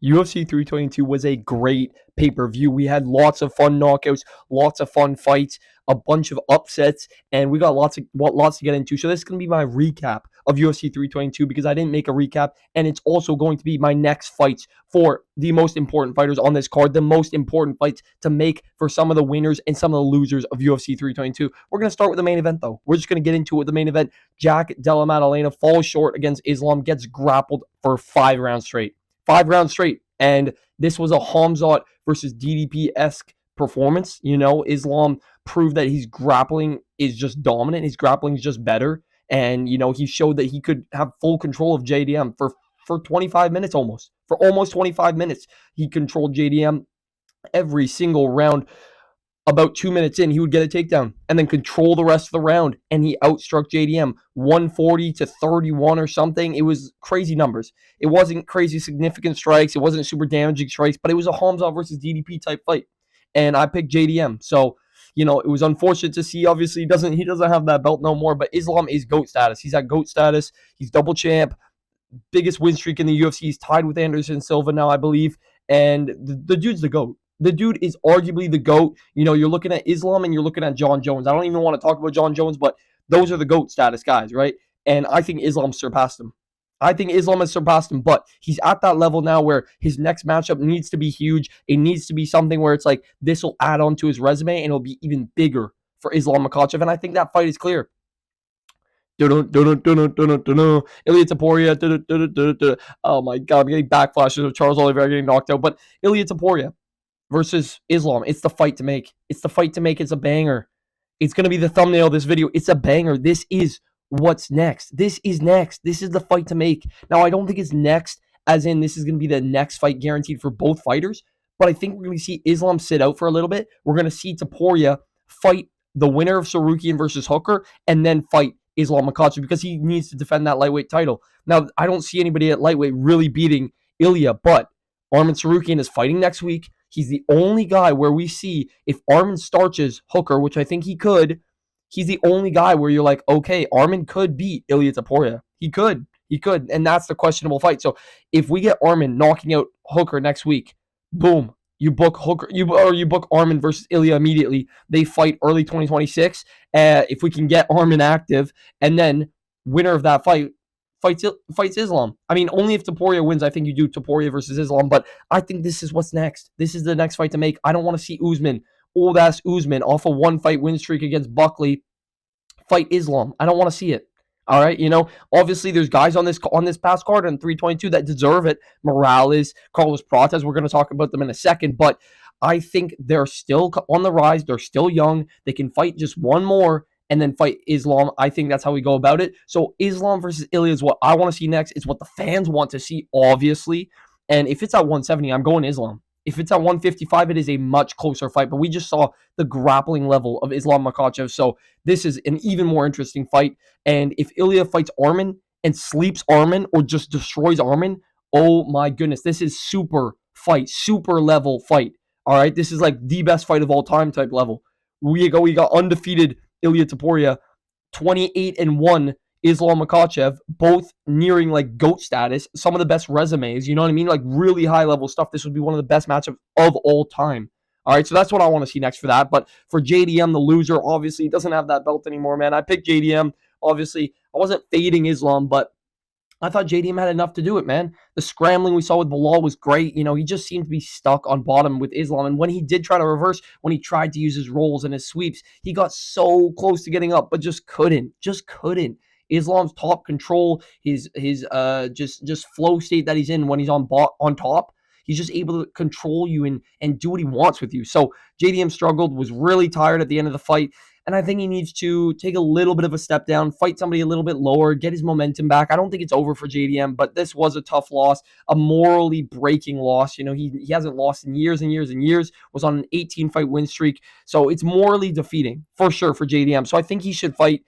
UFC 322 was a great pay-per-view. We had lots of fun knockouts, lots of fun fights, a bunch of upsets, and we got lots to get into. So this is going to be my recap of UFC 322 because I didn't make a recap, and it's also going to be my next fights for the most important fighters on this card, the most important fights to make for some of the winners and some of the losers of UFC 322. We're going to start with the main event, though. We're just going to get into it with the main event. Jack Della Maddalena falls short against Islam, gets grappled for 5 rounds straight. 5 rounds straight. And this was a Hamzat versus DDP-esque performance. Islam proved that his grappling is just dominant. His grappling is just better. And, he showed that he could have full control of JDM for 25 minutes almost. For almost 25 minutes, he controlled JDM every single round. About 2 minutes in, he would get a takedown and then control the rest of the round. And he outstruck JDM 140 to 31 or something. It was crazy numbers. It wasn't crazy significant strikes. It wasn't super damaging strikes, but it was a Hamza versus DDP type fight. And I picked JDM. So, it was unfortunate to see. Obviously, he doesn't have that belt no more, but Islam is GOAT status. He's at GOAT status. He's double champ. Biggest win streak in the UFC. He's tied with Anderson Silva now, I believe. And the dude's the GOAT. The dude is arguably the GOAT. You're looking at Islam and you're looking at John Jones. I don't even want to talk about John Jones, but those are the GOAT status guys, right? And I think Islam surpassed him. I think Islam has surpassed him, but he's at that level now where his next matchup needs to be huge. It needs to be something where it's like this will add on to his resume and it'll be even bigger for Islam Makhachev. And I think that fight is clear. Ilya Taporia. Oh my God, I'm getting backflashes of Charles Oliveira getting knocked out. But Ilya Taporia versus Islam. It's the fight to make. It's the fight to make. It's a banger. It's going to be the thumbnail of this video. It's a banger. This is what's next. This is next. This is the fight to make. Now, I don't think it's next, as in this is going to be the next fight guaranteed for both fighters, but I think we're going to see Islam sit out for a little bit. We're going to see Taporia fight the winner of Sarukian versus Hooker and then fight Islam Makhachev because he needs to defend that lightweight title. Now, I don't see anybody at lightweight really beating Ilya, but Arman Sarukian is fighting next week. He's the only guy where we see if Arman starches Hooker, which I think he could, he's the only guy where you're like, okay, Arman could beat Ilya Taporia. He could. And that's the questionable fight. So if we get Arman knocking out Hooker next week, boom, you book Hooker, you book Arman versus Ilya immediately. They fight early 2026. If we can get Arman active, and then winner of that fight fights Islam. I mean, only if Taporia wins, I think you do Taporia versus Islam, but I think this is what's next. This is the next fight to make. I don't want to see Usman, old-ass Usman, off a one-fight win streak against Buckley, fight Islam. I don't want to see it. All right, obviously there's guys on this past card on 322 that deserve it. Morales, Carlos Prates, we're going to talk about them in a second, but I think they're still on the rise. They're still young. They can fight just one more and then fight Islam. I think that's how we go about it. So Islam versus Ilya is what I want to see next. It's what the fans want to see, obviously. And if it's at 170, I'm going Islam. If it's at 155, it is a much closer fight. But we just saw the grappling level of Islam Makhachev. So this is an even more interesting fight. And if Ilya fights Arman and sleeps Arman or just destroys Arman, oh my goodness, this is super level fight. All right, this is like the best fight of all time type level. We got undefeated Ilya Taporia, 28-1 Islam Makhachev, both nearing like GOAT status, some of the best resumes, you know what I mean? Like really high level stuff. This would be one of the best matchups of all time. All right, so that's what I want to see next for that. But for JDM, the loser, obviously, he doesn't have that belt anymore, man. I picked JDM. Obviously, I wasn't fading Islam, but I thought JDM had enough to do it, man. The scrambling we saw with Bilal was great. He just seemed to be stuck on bottom with Islam. And when he did try to reverse, when he tried to use his rolls and his sweeps, he got so close to getting up, but just couldn't. Islam's top control, his just flow state that he's in when he's on top, he's just able to control you and do what he wants with you. So JDM struggled, was really tired at the end of the fight. And I think he needs to take a little bit of a step down, fight somebody a little bit lower, get his momentum back. I don't think it's over for JDM, but this was a tough loss, a morally breaking loss. He hasn't lost in years and years and years, was on an 18-fight win streak. So it's morally defeating, for sure, for JDM. So I think he should fight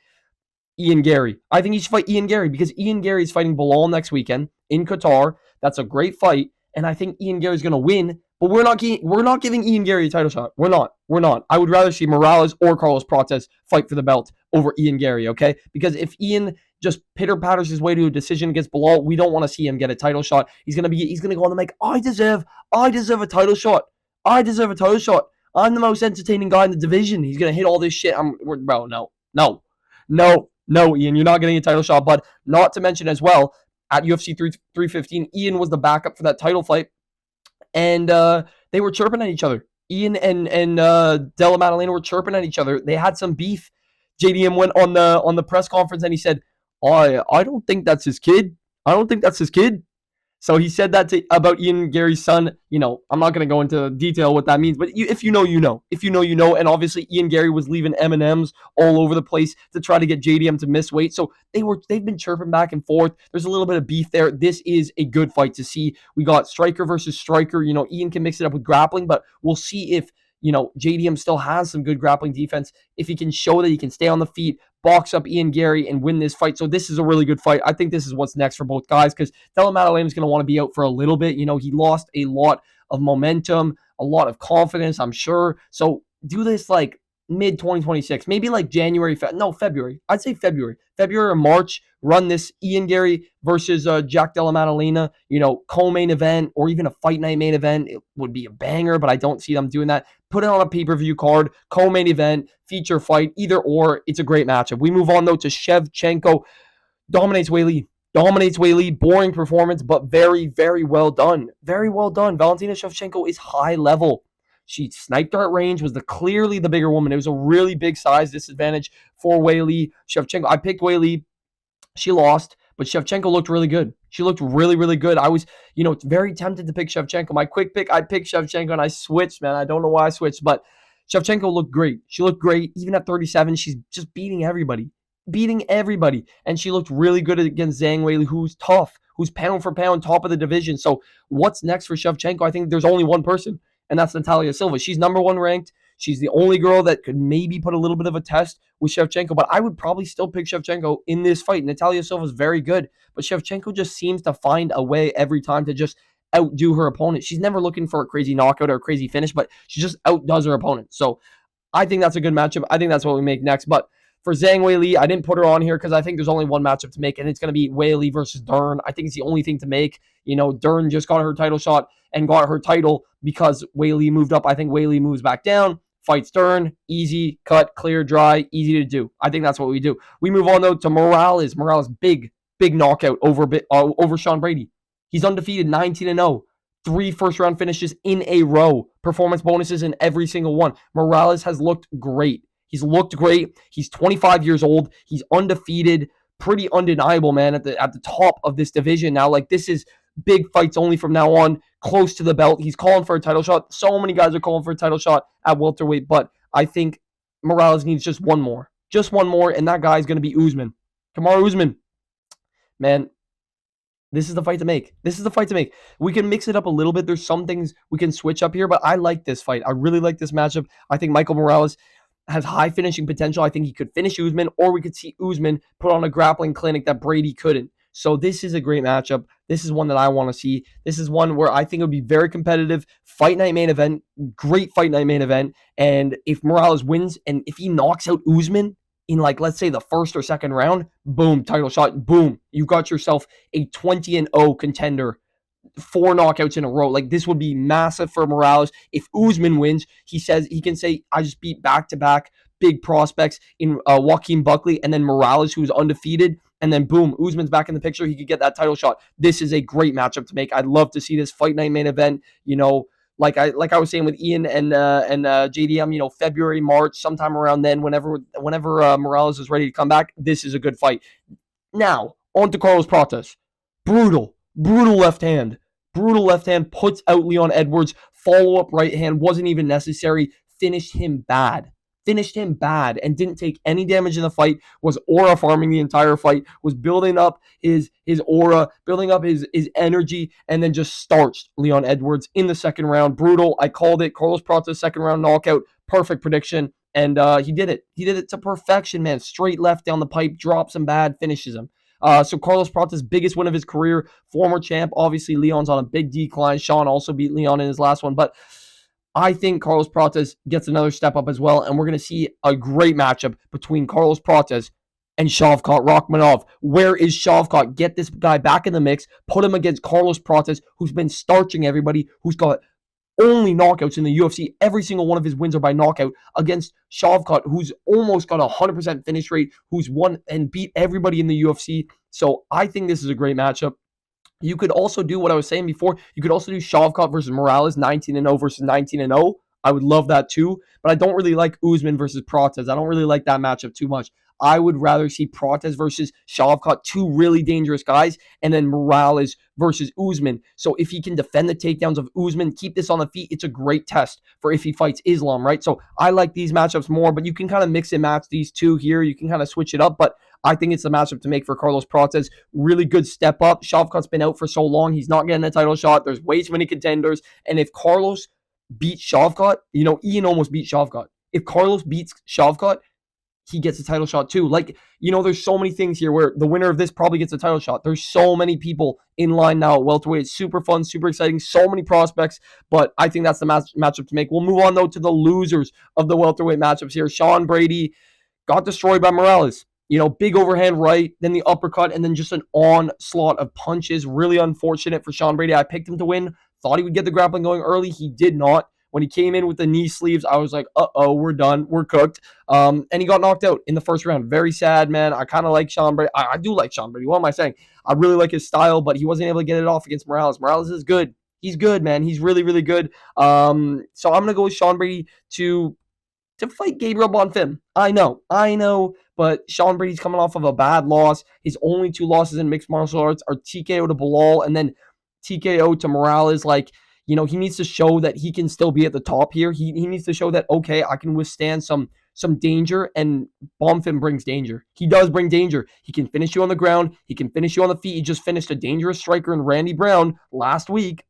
Ian Gary. I think he should fight Ian Gary because Ian Gary is fighting Bilal next weekend in Qatar. That's a great fight. And I think Ian Gary's going to win, But we're not giving Ian Gary a title shot. We're not. We're not. I would rather see Morales or Carlos Prates fight for the belt over Ian Gary, okay? Because if Ian just pitter patters his way to a decision against Bilal, we don't want to see him get a title shot. He's gonna go on the mic. I deserve a title shot. I deserve a title shot. I'm the most entertaining guy in the division. He's gonna hit all this shit. Bro, no, Ian, you're not getting a title shot. But not to mention as well, at UFC 315, Ian was the backup for that title fight, and they were chirping at each other. Ian and Della Maddalena were chirping at each other. They had some beef. JDM went on the press conference and he said, I don't think that's his kid. I don't think that's his kid. So he said that about Ian Gary's son. I'm not going to go into detail what that means, but if you know, you know. If you know, you know. And obviously, Ian Gary was leaving M&Ms all over the place to try to get JDM to miss weight. So they've been chirping back and forth. There's a little bit of beef there. This is a good fight to see. We got striker versus striker. Ian can mix it up with grappling, but we'll see if JDM still has some good grappling defense. If he can show that he can stay on the feet, box up Ian Gary, and win this fight. So this is a really good fight. I think this is what's next for both guys because Della Maddalena is going to want to be out for a little bit. He lost a lot of momentum, a lot of confidence, I'm sure. So do this like mid 2026, maybe like February. I'd say February or March. Run this Ian Gary versus Jack Della Maddalena, co-main event or even a fight night main event. It would be a banger, but I don't see them doing that. Put it on a pay-per-view card, co-main event, feature fight, either or. It's a great matchup. We move on though to Shevchenko. Dominates Weili. Boring performance, but very, very well done. Very well done. Valentina Shevchenko is high level. She sniped her at range, was clearly the bigger woman. It was a really big size disadvantage for Weili. Shevchenko, I picked Weili. She lost, but Shevchenko looked really good. She looked really, really good. I was, very tempted to pick Shevchenko. My quick pick, I picked Shevchenko, and I switched, man. I don't know why I switched, but Shevchenko looked great. She looked great. Even at 37, she's just beating everybody. And she looked really good against Zhang Weili, who's tough, who's pound for pound top of the division. So what's next for Shevchenko? I think there's only one person, and that's Natalia Silva. She's number one ranked. She's the only girl that could maybe put a little bit of a test with Shevchenko, but I would probably still pick Shevchenko in this fight. Natalia Silva is very good, but Shevchenko just seems to find a way every time to just outdo her opponent. She's never looking for a crazy knockout or a crazy finish, but she just outdoes her opponent. So I think that's a good matchup. I think that's what we make next. But for Zhang Weili, I didn't put her on here because I think there's only one matchup to make, and it's going to be Weili versus Dern. I think it's the only thing to make. Dern just got her title shot and got her title because Weili moved up. I think Weili moves back down. Fights Dern, easy, cut, clear, dry, easy to do. I think that's what we do. We move on, though, to Morales. Morales, big knockout over Sean Brady. He's undefeated, 19-0. 3 first-round finishes in a row. Performance bonuses in every single one. Morales has looked great. He's looked great. He's 25 years old. He's undefeated. Pretty undeniable, man, at the top of this division now. Like, this is big fights only from now on, close to the belt. He's calling for a title shot. So many guys are calling for a title shot at welterweight, but I think Morales needs just one more, and that guy is going to be Usman. Kamaru Usman. Man, this is the fight to make. We can mix it up a little bit. There's some things we can switch up here, but I like this fight. I really like this matchup. I think Michael Morales has high finishing potential. I think he could finish Usman, or we could see Usman put on a grappling clinic that Brady couldn't. So this is a great matchup. This is one that I want to see. This is one where I think it would be very competitive. Fight night main event. Great fight night main event. And if Morales wins, and if he knocks out Usman in, like, let's say the first or second round, boom, title shot, boom. You got yourself a 20-0 contender. 4 knockouts in a row. Like, this would be massive for Morales. If Usman wins, he can say, I just beat back-to-back big prospects in Joaquin Buckley and then Morales, who's undefeated. And then boom, Usman's back in the picture. He could get that title shot. This is a great matchup to make. I'd love to see this fight night main event. Like I was saying with Ian and JDM. February, March, sometime around then. Whenever Morales is ready to come back, this is a good fight. Now on to Carlos Prates. Brutal left hand. Puts out Leon Edwards. Follow up right hand wasn't even necessary. Finished him bad and didn't take any damage in the fight, was aura farming the entire fight, was building up his aura, building up his energy, and then just starched Leon Edwards in the second round. Brutal. I called it. Carlos Prates second round knockout. Perfect prediction. And he did it. He did it to perfection, man. Straight left down the pipe, drops him bad, finishes him. So Carlos Pratas, biggest win of his career, former champ. Obviously, Leon's on a big decline. Sean also beat Leon in his last one, but I think Carlos Pratas gets another step up as well, and we're going to see a great matchup between Carlos Pratas and Shavkat Rakhmonov. Where is Shavkat? Get this guy back in the mix. Put him against Carlos Pratas, who's been starching everybody, who's got only knockouts in the UFC. Every single one of his wins are by knockout, against Shavkat, who's almost got a 100% finish rate, who's won and beat everybody in the UFC. So I think this is a great matchup. You could also do what I was saying before. You could also do Shavkat versus Morales, 19-0 versus 19-0. I would love that too, but I don't really like Usman versus Prates. I don't really like that matchup too much. I would rather see Prates versus Shavkat, two really dangerous guys, and then Morales versus Usman. So if he can defend the takedowns of Usman, keep this on the feet, it's a great test for if he fights Islam, right? So I like these matchups more, but you can kind of mix and match these two here. You can kind of switch it up, but I think it's the matchup to make for Carlos Prates. Really good step up. Shavkat's been out for so long. He's not getting a title shot. There's way too many contenders. And if Carlos beats Shavkat, Ian almost beat Shavkat. If Carlos beats Shavkat, he gets a title shot too. There's so many things here where the winner of this probably gets a title shot. There's so many people in line now at welterweight. It's super fun, super exciting, so many prospects, but I think that's the matchup to make. We'll move on, though, to the losers of the welterweight matchups here. Sean Brady got destroyed by Morales. Big overhand right, then the uppercut, and then just an onslaught of punches. Really unfortunate for Sean Brady. I picked him to win. Thought he would get the grappling going early. He did not. When he came in with the knee sleeves, I was like, uh-oh, we're done. We're cooked. And he got knocked out in the first round. Very sad, man. I kind of like Sean Brady. I do like Sean Brady. What am I saying? I really like his style, but he wasn't able to get it off against Morales. Morales is good. He's good, man. He's really, really good. So I'm going to go with Sean Brady to fight Gabriel Bonfim. I know, but Sean Brady's coming off of a bad loss. His only two losses in mixed martial arts are TKO to Bilal and then TKO to Morales. He needs to show that he can still be at the top here. He needs to show that, okay, I can withstand some danger, and Bonfim brings danger. He does bring danger. He can finish you on the ground. He can finish you on the feet. He just finished a dangerous striker in Randy Brown last week.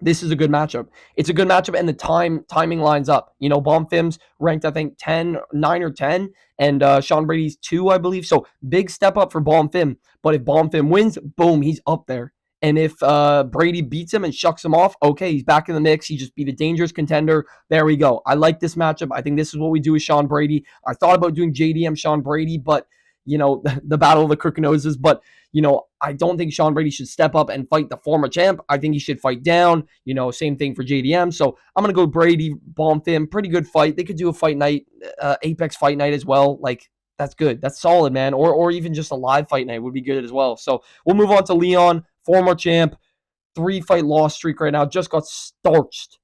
This is a good matchup. It's a good matchup, and the timing lines up. Bonfim's ranked, I think, 9 or 10, and Sean Brady's 2, I believe. So big step up for Bonfim. But if Bonfim wins, boom, he's up there. And if Brady beats him and shucks him off, okay, he's back in the mix. He just beat a dangerous contender. There we go. I like this matchup. I think this is what we do with Sean Brady. I thought about doing JDM Sean Brady, but the battle of the crooked noses. But I don't think Sean Brady should step up and fight the former champ. I think he should fight down. Same thing for JDM. So I'm gonna go Brady, Bonfim. Pretty good fight. They could do a fight night, Apex fight night as well. That's good. That's solid, man. Or even just a live fight night would be good as well. So we'll move on to Leon, former champ, 3-fight loss streak right now. Just got starched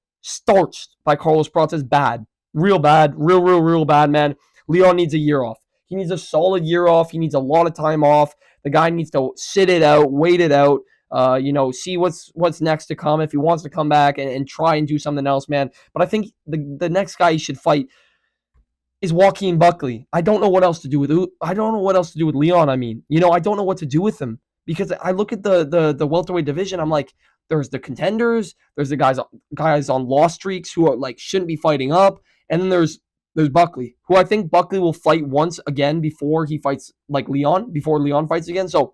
by Carlos Prates. Bad, real bad, real bad, man. Leon needs a year off. He needs a solid year off. He needs a lot of time off. The guy needs to sit it out, wait it out, see what's next to come if he wants to come back and try and do something else, man. But I think the next guy he should fight is Joaquin Buckley. I don't know what else to do with Leon. I don't know what to do with him, because I look at the welterweight division. I'm like, there's the contenders, there's the guys on loss streaks who are shouldn't be fighting up, and then there's Buckley, who I think Buckley will fight once again before he fights Leon, before Leon fights again. So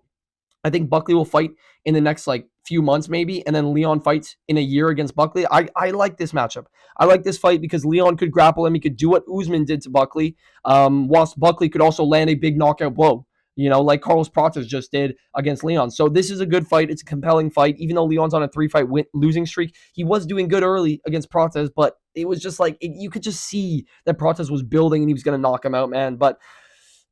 I think Buckley will fight in the next few months maybe, and then Leon fights in a year against Buckley. I like this matchup. I like this fight because Leon could grapple him. He could do what Usman did to Buckley, whilst Buckley could also land a big knockout blow, like Carlos Prates just did against Leon. So this is a good fight. It's a compelling fight. Even though Leon's on a 3-fight losing streak, he was doing good early against Prates, but it was just you could just see that Prates was building and he was going to knock him out, man. But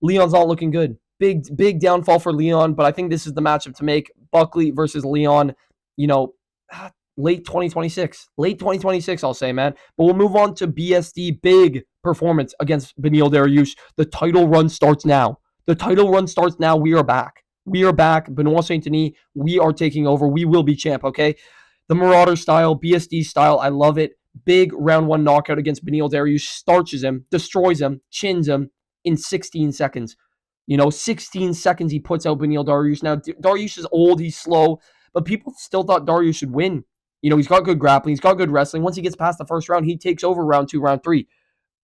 Leon's not looking good. Big downfall for Leon, but I think this is the matchup to make. Buckley versus Leon, late 2026, I'll say, man. But we'll move on to BSD. Big performance against Beneil Dariush. The title run starts now. We are back. Benoit Saint-Denis, we are taking over. We will be champ, okay? The Marauder style, BSD style, I love it. Big round 1 knockout against Beneil Dariush. Starches him, destroys him, chins him in 16 seconds. 16 seconds he puts out Beneil Dariush. Now, Dariush is old, he's slow, but people still thought Dariush should win. He's got good grappling, he's got good wrestling. Once he gets past the first round, he takes over round 2, round 3.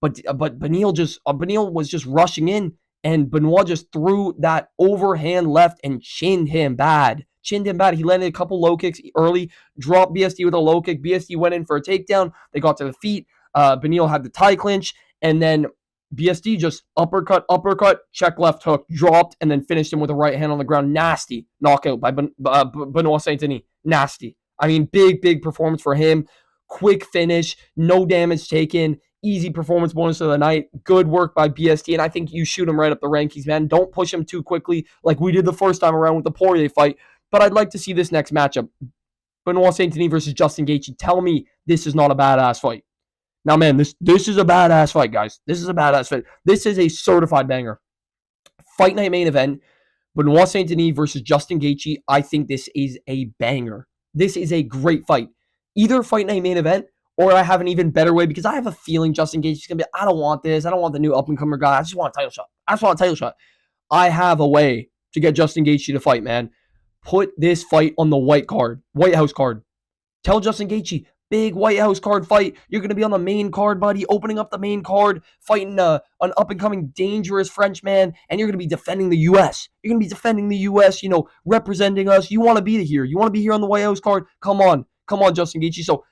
But Beneil was just rushing in and Benoit just threw that overhand left and chinned him bad. He landed a couple low kicks early, dropped BSD with a low kick. BSD went in for a takedown. They got to the feet. Beneil had the tie clinch, and then BSD just uppercut, check left hook, dropped, and then finished him with a right hand on the ground. Nasty knockout by Benoit Saint-Denis. Nasty. I mean, big performance for him. Quick finish, no damage taken. Easy performance bonus of the night. Good work by BSD, and I think you shoot him right up the rankings, man. Don't push him too quickly like we did the first time around with the Poirier fight. But I'd like to see this next matchup. Benoit Saint-Denis versus Justin Gaethje. Tell me this is not a badass fight. Now, man, this is a badass fight, guys. This is a badass fight. This is a certified banger. Fight night main event. Benoit Saint-Denis versus Justin Gaethje. I think this is a banger. This is a great fight. Either fight night main event, or I have an even better way, because I have a feeling Justin Gaethje is going to be, I don't want this. I don't want the new up-and-comer guy. I just want a title shot. I have a way to get Justin Gaethje to fight, man. Put this fight on the White House card. Tell Justin Gaethje, big White House card fight. You're going to be on the main card, buddy, opening up the main card, fighting an up-and-coming dangerous Frenchman, and you're going to be defending the U.S. You're going to be defending the U.S., representing us. You want to be here. You want to be here on the White House card? Come on, Justin Gaethje. So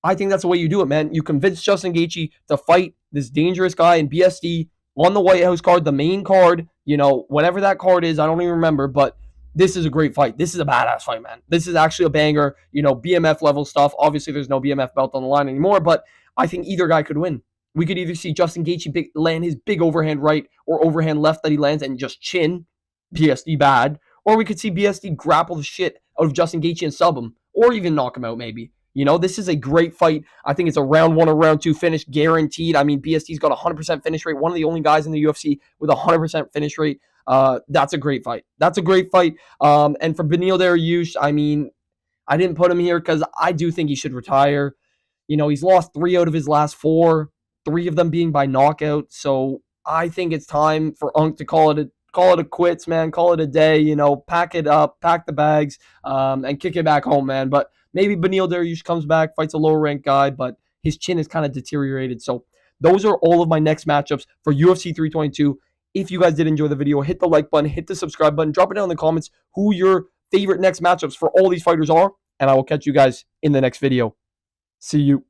I think that's the way you do it, man. You convince Justin Gaethje to fight this dangerous guy in BSD on the White House card, the main card, whatever that card is. I don't even remember, but this is a great fight. This is a badass fight, man. This is actually a banger, BMF level stuff. Obviously, there's no BMF belt on the line anymore, but I think either guy could win. We could either see Justin Gaethje land his big overhand right or overhand left that he lands and just chin BSD bad, or we could see BSD grapple the shit out of Justin Gaethje and sub him, or even knock him out maybe. This is a great fight. I think it's a round 1 or round 2 finish guaranteed. I mean, BSD's got a 100% finish rate. One of the only guys in the UFC with a 100% finish rate. That's a great fight. And for Beneil Dariush, I mean, I didn't put him here because I do think he should retire. He's lost 3 out of his last 4, 3 of them being by knockout. So I think it's time for Unk to call it a quits, man. Call it a day. Pack it up, pack the bags, and kick it back home, man. But maybe Beneil Dariush comes back, fights a lower ranked guy, but his chin is kind of deteriorated. So those are all of my next matchups for UFC 322. If you guys did enjoy the video, hit the like button, hit the subscribe button, drop it down in the comments who your favorite next matchups for all these fighters are, and I will catch you guys in the next video. See you.